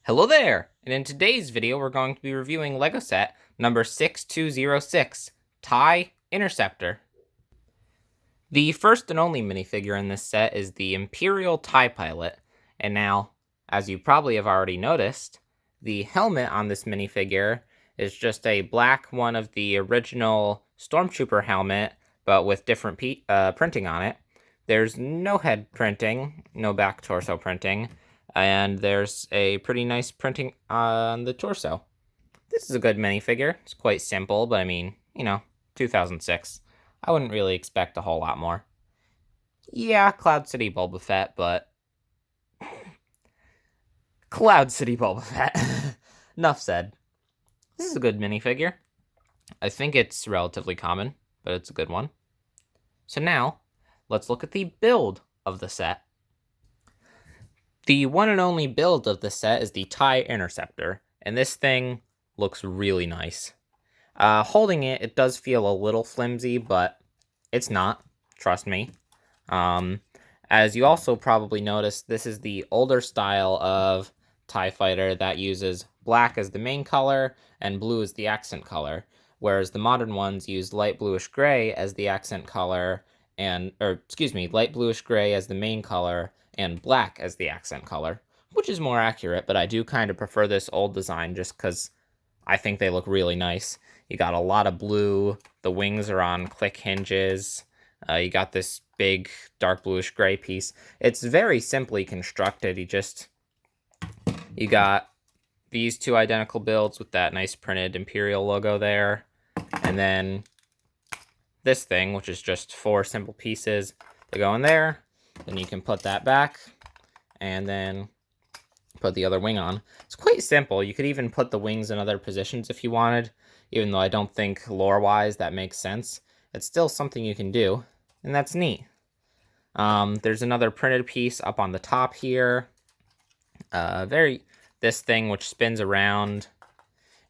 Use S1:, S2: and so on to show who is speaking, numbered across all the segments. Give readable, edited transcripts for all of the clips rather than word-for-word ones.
S1: Hello there! And in today's video, we're going to be reviewing LEGO set number 6206, TIE Interceptor. The first and only minifigure in this set is the Imperial TIE Pilot, and now, as you probably have already noticed, the helmet on this minifigure is just a black one of the original Stormtrooper helmet, but with different printing on it. There's no head printing, no back torso printing, and there's a pretty nice printing on the torso. This is a good minifigure. It's quite simple, but I mean, 2006. I wouldn't really expect a whole lot more. Yeah, Cloud City Boba Fett, but... Cloud City Boba Fett. Enough said. This is a good minifigure. I think it's relatively common, but it's a good one. So now, let's look at the build of the set. The one and only build of the set is the TIE Interceptor, and this thing looks really nice. Holding it, it does feel a little flimsy, but it's not, trust me. As you also probably noticed, this is the older style of TIE fighter that uses black as the main color and blue as the accent color, whereas the modern ones use light bluish gray as the accent color light bluish gray as the main color and black as the accent color, which is more accurate, but I do kind of prefer this old design just because I think they look really nice. You got a lot of blue, the wings are on click hinges, you got this big dark bluish gray piece. It's very simply constructed. You got these two identical builds with that nice printed Imperial logo there, and then this thing, which is just 4 simple pieces that go in there. Then you can put that back, and then put the other wing on. It's quite simple. You could even put the wings in other positions if you wanted, even though I don't think lore-wise that makes sense. It's still something you can do, and that's neat. There's another printed piece up on the top here. This thing which spins around,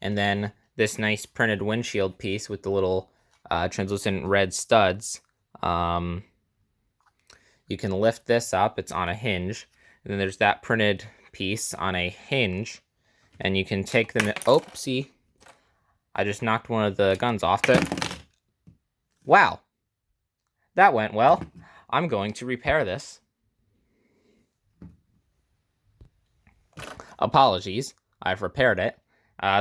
S1: and then this nice printed windshield piece with the little translucent red studs. You can lift this up, it's on a hinge, and then there's that printed piece on a hinge, and you can take them. Oh, see, I just knocked one of the guns off Wow, that went well. I'm going to repair this. Apologies, I've repaired it.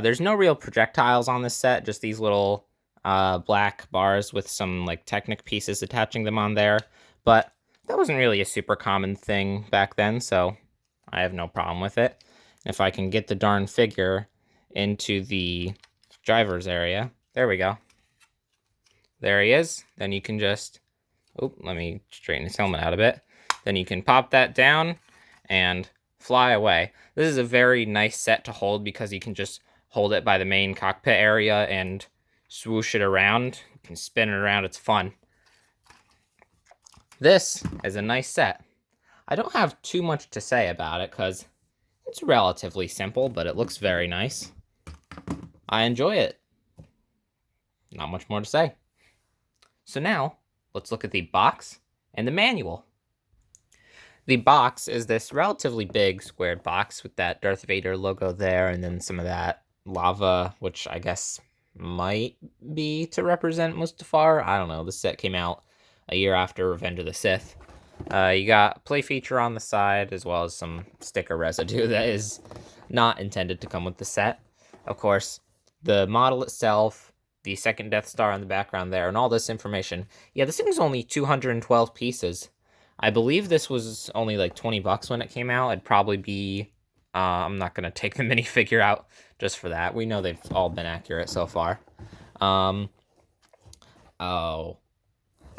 S1: There's no real projectiles on this set, just these little black bars with some like Technic pieces attaching them on there, but that wasn't really a super common thing back then, so I have no problem with it. If I can get the darn figure into the driver's area, there we go. There he is. Then you can just, let me straighten his helmet out a bit. Then you can pop that down and fly away. This is a very nice set to hold because you can just hold it by the main cockpit area and swoosh it around. You can spin it around, it's fun. This is a nice set. I don't have too much to say about it because it's relatively simple, but it looks very nice. I enjoy it. Not much more to say. So now, let's look at the box and the manual. The box is this relatively big squared box with that Darth Vader logo there, and then some of that lava, which I guess might be to represent Mustafar. I don't know. The set came out a year after Revenge of the Sith. You got a play feature on the side, as well as some sticker residue that is not intended to come with the set. Of course, the model itself, the second Death Star in the background there, and all this information. Yeah, this thing is only 212 pieces. I believe this was only like 20 bucks when it came out. It'd probably be... I'm not going to take the minifigure out just for that. We know they've all been accurate so far.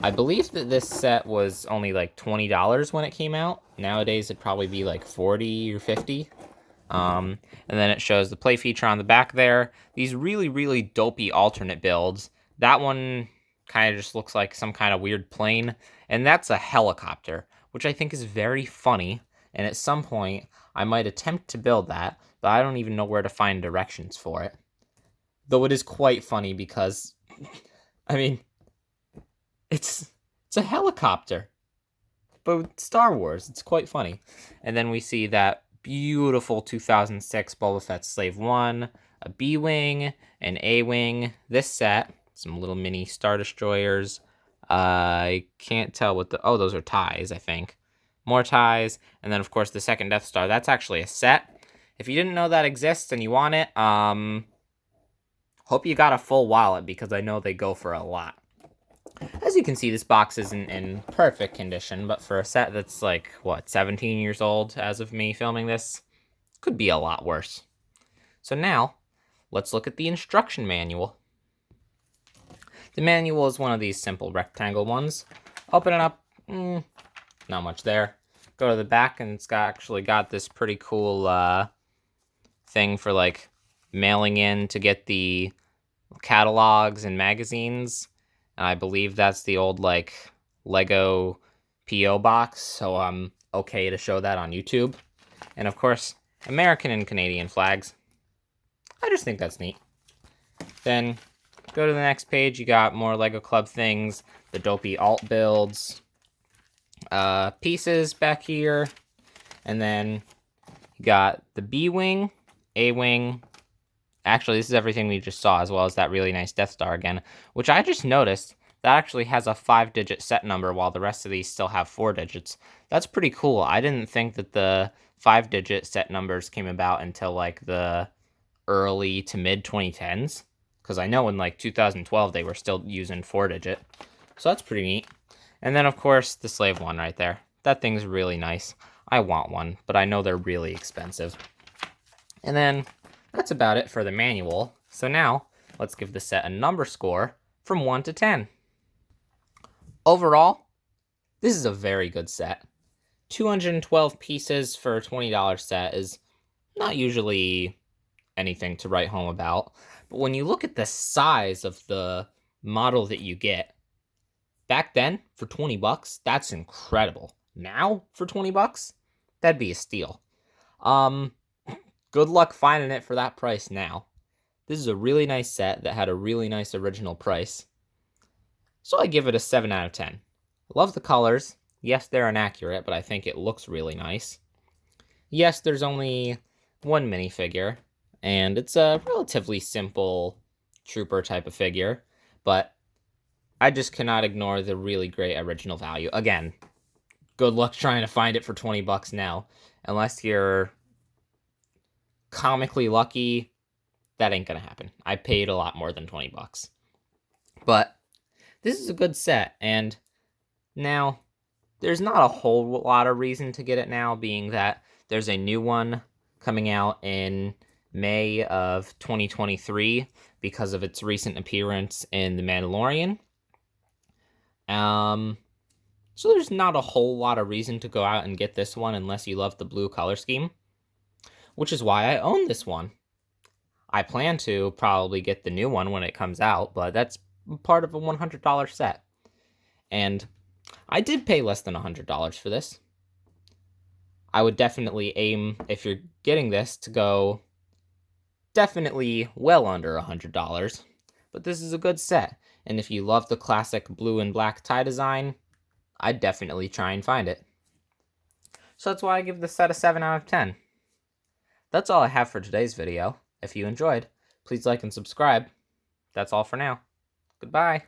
S1: I believe that this set was only like $20 when it came out. Nowadays, it'd probably be like 40 or 50. And then it shows the play feature on the back there. These really, really dopey alternate builds. That one kind of just looks like some kind of weird plane. And that's a helicopter, which I think is very funny. And at some point, I might attempt to build that, but I don't even know where to find directions for it. Though it is quite funny because, I mean, it's a helicopter. But with Star Wars, it's quite funny. And then we see that beautiful 2006 Boba Fett Slave 1, a B-Wing, an A-Wing, this set, some little mini Star Destroyers. I can't tell what the... Oh, those are TIEs, I think. More TIEs, and then, of course, the second Death Star. That's actually a set. If you didn't know that exists and you want it, hope you got a full wallet, because I know they go for a lot. As you can see, this box isn't in perfect condition, but for a set that's like, what, 17 years old as of me filming this, could be a lot worse. So now, let's look at the instruction manual. The manual is one of these simple rectangle ones. Open it up, not much there. Go to the back, and it's actually got this pretty cool thing for like mailing in to get the catalogs and magazines. And I believe that's the old like Lego P.O. box, so I'm okay to show that on YouTube. And of course, American and Canadian flags. I just think that's neat. Then go to the next page. You got more Lego Club things, the dopey alt builds, pieces back here, and then you got the B-Wing, A-Wing. Actually, this is everything we just saw, as well as that really nice Death Star again, which I just noticed that actually has a 5-digit set number, while the rest of these still have 4 digits. That's pretty cool. I didn't think that the 5-digit set numbers came about until like the early to mid 2010s, because I know in like 2012 they were still using 4-digit. So that's pretty neat. And then, of course, the Slave one right there. That thing's really nice. I want one, but I know they're really expensive. And then that's about it for the manual. So now, let's give the set a number score from 1 to 10. Overall, this is a very good set. 212 pieces for a $20 set is not usually anything to write home about. But when you look at the size of the model that you get, back then, for 20 bucks, that's incredible. Now, for 20 bucks, that'd be a steal. Good luck finding it for that price now. This is a really nice set that had a really nice original price. So I give it a 7 out of 10. I love the colors. Yes, they're inaccurate, but I think it looks really nice. Yes, there's only one minifigure, and it's a relatively simple trooper type of figure, but I just cannot ignore the really great original value. Again, good luck trying to find it for 20 bucks now. Unless you're comically lucky, that ain't gonna happen. I paid a lot more than 20 bucks. But this is a good set, and now there's not a whole lot of reason to get it now, being that there's a new one coming out in May of 2023 because of its recent appearance in The Mandalorian. So there's not a whole lot of reason to go out and get this one unless you love the blue color scheme, which is why I own this one. I plan to probably get the new one when it comes out, but that's part of a $100 set. And I did pay less than $100 for this. I would definitely aim, if you're getting this, to go definitely well under $100. But this is a good set. And if you love the classic blue and black tie design, I'd definitely try and find it. So that's why I give the set a 7 out of 10. That's all I have for today's video. If you enjoyed, please like and subscribe. That's all for now. Goodbye.